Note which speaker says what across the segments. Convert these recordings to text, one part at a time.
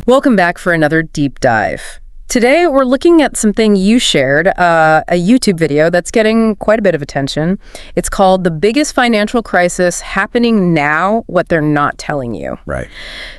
Speaker 1: Welcome back for another deep dive. Today, we're looking at something you shared, a YouTube video that's getting quite a bit of attention. It's called The Biggest Financial Crisis Happening Now, What They're Not Telling You.
Speaker 2: Right.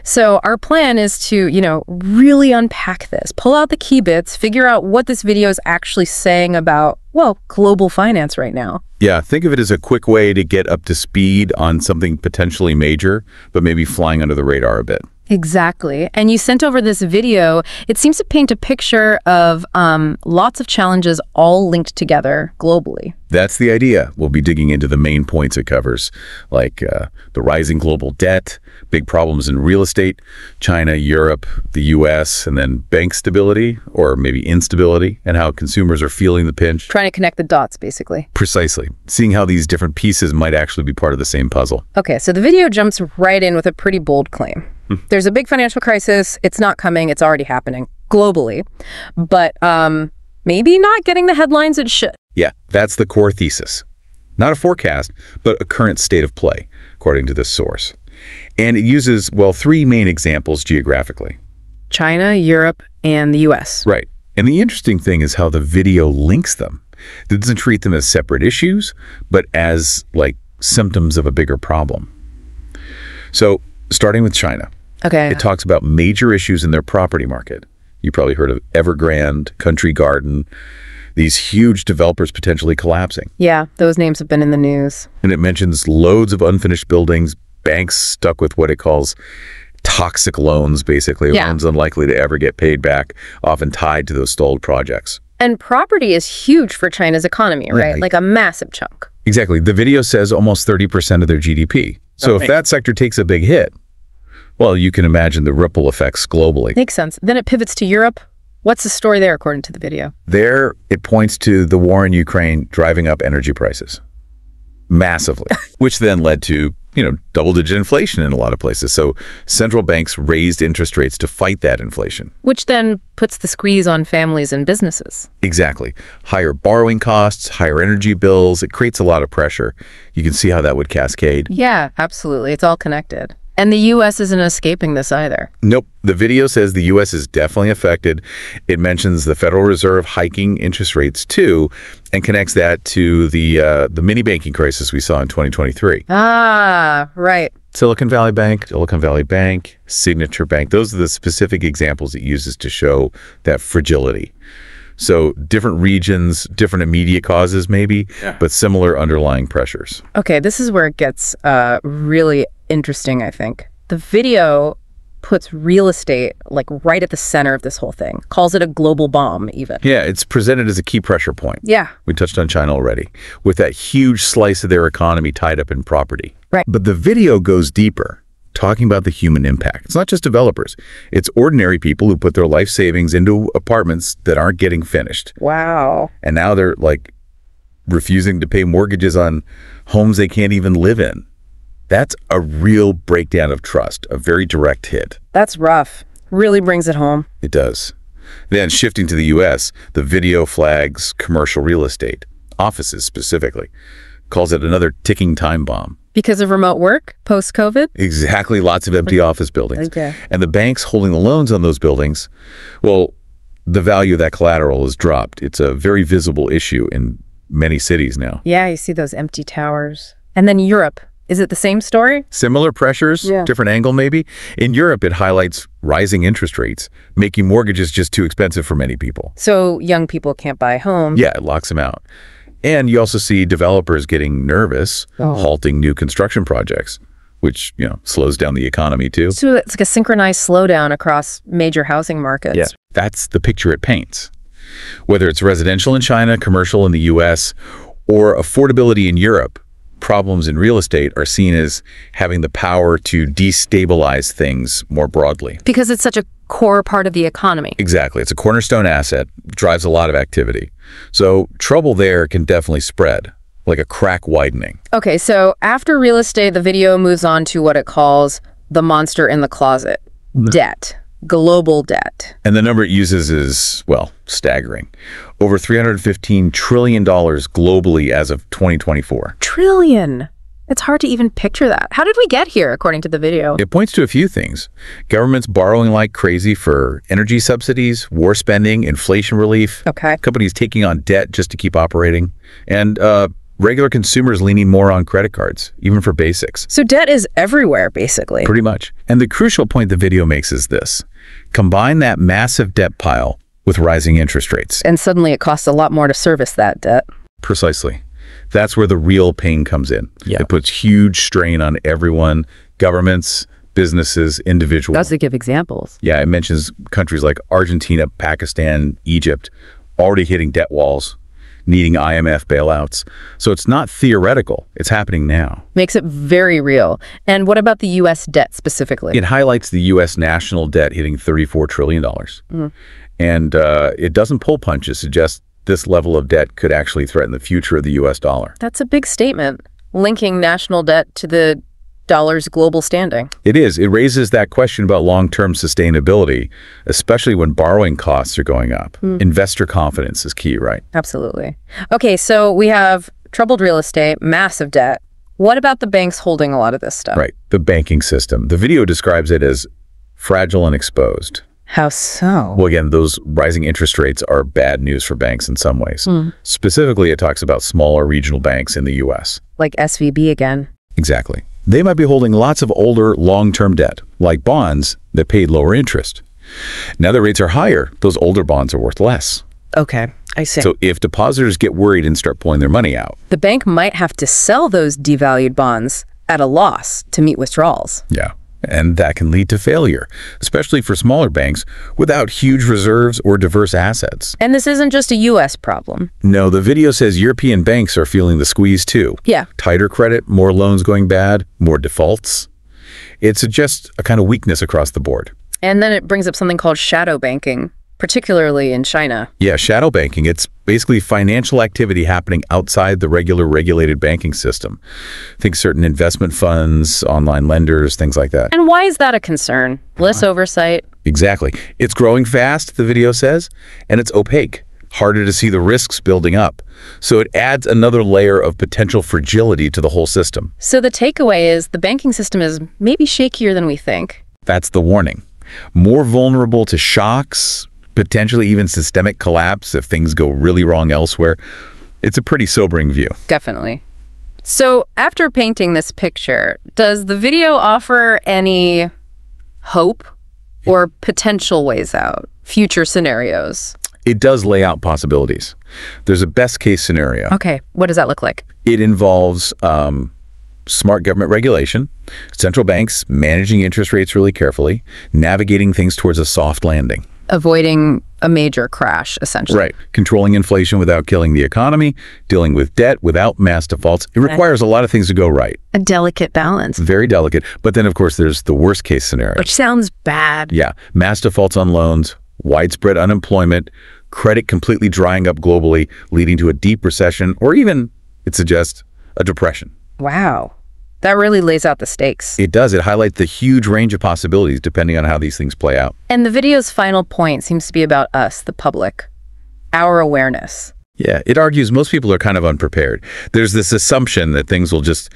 Speaker 1: So our plan is to, really unpack this, pull out the key bits, figure out what this video is actually saying about, well, global finance right now.
Speaker 2: Yeah, think of it as a quick way to get up to speed on something potentially major, but maybe flying under the radar a bit.
Speaker 1: Exactly. And you sent over this video. It seems to paint a picture of lots of challenges all linked together globally.
Speaker 2: That's the idea. We'll be digging into the main points it covers, like the rising global debt, big problems in real estate, China, Europe, the US, and then bank stability, or maybe instability, and how consumers are feeling the pinch.
Speaker 1: Trying to connect the dots, basically.
Speaker 2: Precisely. Seeing how these different pieces might actually be part of the same puzzle.
Speaker 1: Okay, so the video jumps right in with a pretty bold claim. There's a big financial crisis. It's not coming. It's already happening globally. But maybe not getting the headlines it should.
Speaker 2: Yeah, that's the core thesis. Not a forecast, but a current state of play, according to this source. And it uses, well, three main examples geographically.
Speaker 1: China, Europe, and the US.
Speaker 2: Right. And the interesting thing is how the video links them. It doesn't treat them as separate issues, but as, like, symptoms of a bigger problem. So, starting with China.
Speaker 1: Okay.
Speaker 2: It talks about major issues in their property market. You probably heard of Evergrande, Country Garden, these huge developers potentially collapsing.
Speaker 1: Yeah, those names have been in the news.
Speaker 2: And it mentions loads of unfinished buildings, banks stuck with what it calls toxic loans, basically, loans unlikely to ever get paid back, often tied to those stalled projects.
Speaker 1: And property is huge for China's economy, right? Like a massive chunk.
Speaker 2: Exactly. The video says almost 30% of their GDP. So if that sector takes a big hit, well, you can imagine the ripple effects globally.
Speaker 1: Makes sense. Then it pivots to Europe. What's the story there, according to the video?
Speaker 2: There, it points to the war in Ukraine driving up energy prices massively, which then led to, double-digit inflation in a lot of places. So central banks raised interest rates to fight that inflation.
Speaker 1: Which then puts the squeeze on families and businesses.
Speaker 2: Exactly. Higher borrowing costs, higher energy bills. It creates a lot of pressure. You can see how that would cascade.
Speaker 1: Yeah, absolutely. It's all connected. And the U.S. isn't escaping this either.
Speaker 2: Nope. The video says the U.S. is definitely affected. It mentions the Federal Reserve hiking interest rates, too, and connects that to the mini banking crisis we saw in 2023.
Speaker 1: Ah, right.
Speaker 2: Silicon Valley Bank, Signature Bank. Those are the specific examples it uses to show that fragility. So different regions, different immediate causes maybe, but similar underlying pressures.
Speaker 1: Okay, this is where it gets really interesting, I think. The video puts real estate like right at the center of this whole thing, calls it a global bomb even.
Speaker 2: Yeah, it's presented as a key pressure point.
Speaker 1: Yeah.
Speaker 2: We touched on China already, with that huge slice of their economy tied up in property.
Speaker 1: Right.
Speaker 2: But the video goes deeper, talking about the human impact. It's not just developers. It's ordinary people who put their life savings into apartments that aren't getting finished.
Speaker 1: Wow.
Speaker 2: And now they're like refusing to pay mortgages on homes they can't even live in. That's a real breakdown of trust, a very direct hit.
Speaker 1: That's rough. Really brings it home.
Speaker 2: It does. Then shifting to the U.S., the video flags commercial real estate, offices specifically, calls it another ticking time bomb.
Speaker 1: Because of remote work, post-COVID?
Speaker 2: Exactly, lots of empty office buildings.
Speaker 1: Okay.
Speaker 2: And the banks holding the loans on those buildings, well, the value of that collateral has dropped. It's a very visible issue in many cities now.
Speaker 1: Yeah, you see those empty towers. And then Europe. Is it the same story?
Speaker 2: Similar pressures, different angle maybe. In Europe, it highlights rising interest rates, making mortgages just too expensive for many people.
Speaker 1: So young people can't buy homes.
Speaker 2: Yeah, it locks them out. And you also see developers getting nervous, halting new construction projects, which, slows down the economy too.
Speaker 1: So it's like a synchronized slowdown across major housing markets.
Speaker 2: Yeah, that's the picture it paints. Whether it's residential in China, commercial in the US, or affordability in Europe, problems in real estate are seen as having the power to destabilize things more broadly.
Speaker 1: Because it's such a core part of the economy.
Speaker 2: Exactly. It's a cornerstone asset, drives a lot of activity. So trouble there can definitely spread, like a crack widening.
Speaker 1: Okay, so after real estate, the video moves on to what it calls the monster in the closet, debt. Global debt.
Speaker 2: And the number it uses is, well, staggering. Over $315 trillion globally as of 2024.
Speaker 1: Trillion. It's hard to even picture that. How did we get here, according to the video?
Speaker 2: It points to a few things. Governments borrowing like crazy for energy subsidies, war spending, inflation relief.
Speaker 1: Okay.
Speaker 2: Companies taking on debt just to keep operating. And regular consumers leaning more on credit cards, even for basics.
Speaker 1: So debt is everywhere, basically.
Speaker 2: Pretty much. And the crucial point the video makes is this. Combine that massive debt pile with rising interest rates.
Speaker 1: And suddenly it costs a lot more to service that debt.
Speaker 2: Precisely. That's where the real pain comes in.
Speaker 1: Yeah.
Speaker 2: It puts huge strain on everyone, governments, businesses, individuals.
Speaker 1: Does it give examples?
Speaker 2: Yeah, it mentions countries like Argentina, Pakistan, Egypt, already hitting debt walls, needing IMF bailouts. So it's not theoretical. It's happening now.
Speaker 1: Makes it very real. And what about the U.S. debt specifically?
Speaker 2: It highlights the U.S. national debt hitting $34 trillion. And it doesn't pull punches, suggests this level of debt could actually threaten the future of the U.S. dollar.
Speaker 1: That's a big statement, linking national debt to the dollar's global standing.
Speaker 2: It is. It raises that question about long-term sustainability, especially when borrowing costs are going up. Investor confidence is key, right?
Speaker 1: Absolutely. Okay, so we have troubled real estate, massive debt. What about the banks holding a lot of this stuff?
Speaker 2: Right. The banking system. The video describes it as fragile and exposed.
Speaker 1: How so?
Speaker 2: Well, again, those rising interest rates are bad news for banks in some ways. Specifically, it talks about smaller regional banks in the U.S.
Speaker 1: Like SVB again.
Speaker 2: Exactly. They might be holding lots of older, long-term debt, like bonds that paid lower interest. Now that rates are higher, those older bonds are worth less.
Speaker 1: Okay, I see.
Speaker 2: So if depositors get worried and start pulling their money out.
Speaker 1: The bank might have to sell those devalued bonds at a loss to meet withdrawals.
Speaker 2: Yeah. And that can lead to failure, especially for smaller banks without huge reserves or diverse assets.
Speaker 1: And this isn't just a U.S. problem.
Speaker 2: No, the video says European banks are feeling the squeeze too.
Speaker 1: Yeah.
Speaker 2: Tighter credit, more loans going bad, more defaults. It suggests a kind of weakness across the board.
Speaker 1: And then it brings up something called shadow banking, particularly in China.
Speaker 2: Yeah, shadow banking. It's basically financial activity happening outside the regular regulated banking system. Think certain investment funds, online lenders, things like that.
Speaker 1: And why is that a concern? Less oversight?
Speaker 2: Exactly. It's growing fast, the video says, and it's opaque. Harder to see the risks building up. So it adds another layer of potential fragility to the whole system.
Speaker 1: So the takeaway is the banking system is maybe shakier than we think.
Speaker 2: That's the warning. More vulnerable to shocks, potentially even systemic collapse if things go really wrong elsewhere. It's a pretty sobering view.
Speaker 1: Definitely. So after painting this picture, does the video offer any hope or potential ways out, future scenarios?
Speaker 2: It does lay out possibilities. There's a best case scenario.
Speaker 1: Okay, what does that look like?
Speaker 2: It involves smart government regulation, central banks managing interest rates really carefully, navigating things towards a soft landing.
Speaker 1: Avoiding a major crash, essentially.
Speaker 2: Right. Controlling inflation without killing the economy, dealing with debt without mass defaults. It requires a lot of things to go right.
Speaker 1: A delicate balance.
Speaker 2: Very delicate. But then, of course, there's the worst case scenario.
Speaker 1: Which sounds bad.
Speaker 2: Yeah. Mass defaults on loans, widespread unemployment, credit completely drying up globally, leading to a deep recession, or even, it suggests, a depression.
Speaker 1: Wow. That really lays out the stakes.
Speaker 2: It does. It highlights the huge range of possibilities depending on how these things play out.
Speaker 1: And the video's final point seems to be about us, the public, our awareness.
Speaker 2: Yeah, it argues most people are kind of unprepared. There's this assumption that things will just,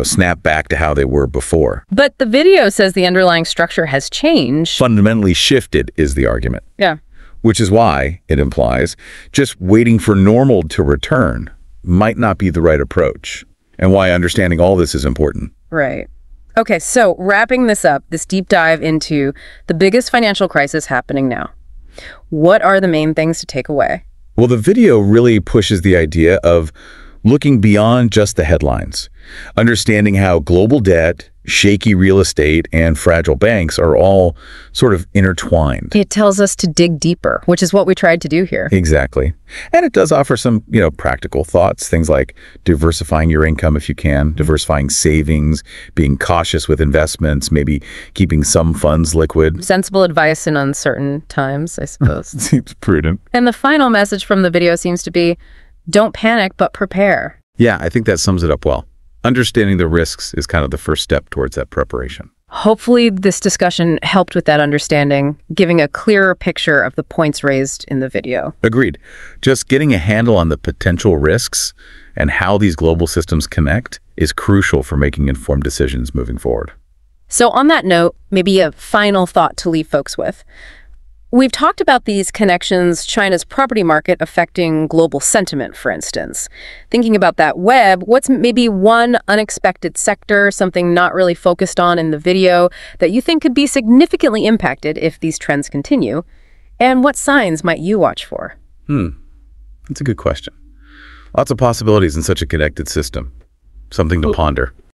Speaker 2: snap back to how they were before.
Speaker 1: But the video says the underlying structure has changed.
Speaker 2: Fundamentally shifted is the argument.
Speaker 1: Yeah.
Speaker 2: Which is why, it implies, just waiting for normal to return might not be the right approach. And why understanding all this is important.
Speaker 1: Right. Okay, so wrapping this up, this deep dive into the biggest financial crisis happening now. What are the main things to take away?
Speaker 2: Well, the video really pushes the idea of looking beyond just the headlines, understanding how global debt, shaky real estate, and fragile banks are all sort of intertwined.
Speaker 1: It tells us to dig deeper, which is what we tried to do here.
Speaker 2: Exactly. And it does offer some, practical thoughts, things like diversifying your income if you can, diversifying savings, being cautious with investments, maybe keeping some funds liquid.
Speaker 1: Sensible advice in uncertain times, I suppose.
Speaker 2: Seems prudent.
Speaker 1: And the final message from the video seems to be, don't panic, but prepare.
Speaker 2: Yeah, I think that sums it up well. Understanding the risks is kind of the first step towards that preparation.
Speaker 1: Hopefully this discussion helped with that understanding, giving a clearer picture of the points raised in the video.
Speaker 2: Agreed. Just getting a handle on the potential risks and how these global systems connect is crucial for making informed decisions moving forward.
Speaker 1: So on that note, maybe a final thought to leave folks with. We've talked about these connections, China's property market affecting global sentiment, for instance. Thinking about that web, what's maybe one unexpected sector, something not really focused on in the video, that you think could be significantly impacted if these trends continue? And what signs might you watch for?
Speaker 2: That's a good question. Lots of possibilities in such a connected system. Something to ponder.